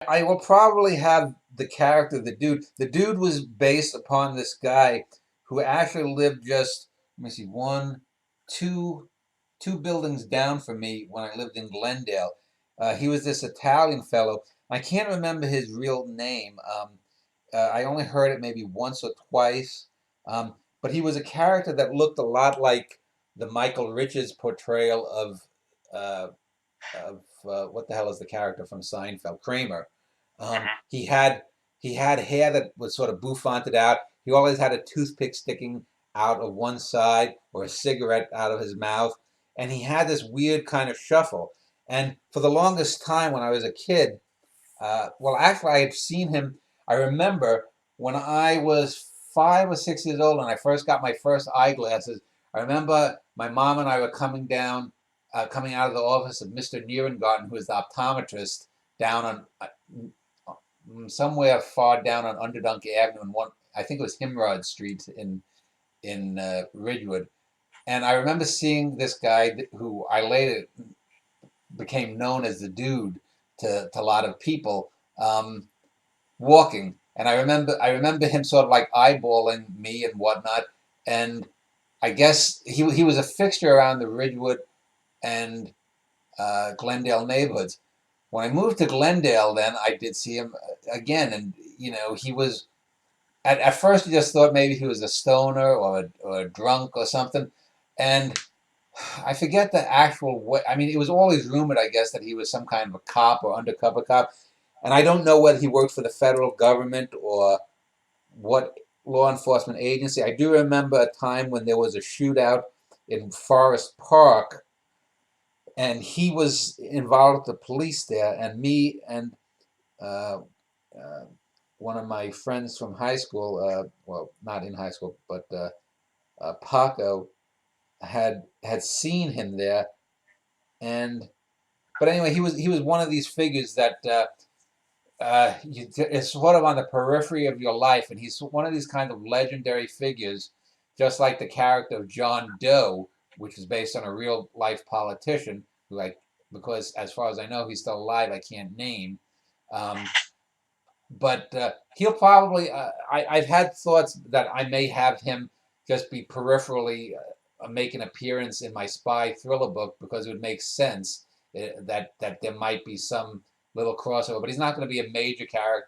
I will probably have the character, the dude. The dude was based upon this guy who actually lived just, let me see, two, two buildings down from me when I lived in Glendale. He was this Italian fellow. I can't remember his real name. I only heard it maybe once or twice. Um, but he was a character that looked a lot like the Michael Richards portrayal uh, of what the hell is the character from Seinfeld, Kramer. Um, Hmm. he had he had hair that was sort of bouffanted out. He always had a toothpick sticking out of one side or a cigarette out of his mouth, and he had this weird kind of shuffle. And for the longest time, when I was a kid, well, actually, I had seen him. I remember when I was 5 or 6 years old and I first got my first eyeglasses. I remember my mom and I were coming out of the office of Mr. Nierengarten, who was the optometrist down on somewhere far down on Underdunk Avenue, and one I think it was Himrod Street in Ridgewood. And I remember seeing this guy who I later became known as the dude to a lot of people, walking. And I remember him sort of like eyeballing me and whatnot. And I guess he was a fixture around the Ridgewood and Glendale neighborhoods. When I moved to Glendale, then I did see him again, and he was at first you just thought maybe he was a stoner or a drunk or something, and I forget the actual way. I mean, it was always rumored, I guess, that he was some kind of a cop or undercover cop, and I don't know whether he worked for the federal government or what law enforcement agency. I do remember a time when there was a shootout in Forest Park, and he was involved with the police there, and me and uh, uh, one of my friends from high school, well, not in high school, but Paco had seen him there, and but anyway, he was one of these figures that it's sort of on the periphery of your life, and he's one of these kind of legendary figures, just like the character of John Doe, which is based on a real life politician who because as far as I know, he's still alive. I can't name. Um, but he'll probably. I've had thoughts that I may have him just be peripherally make an appearance in my spy thriller book because it would make sense that there might be some little crossover, but he's not going to be a major character.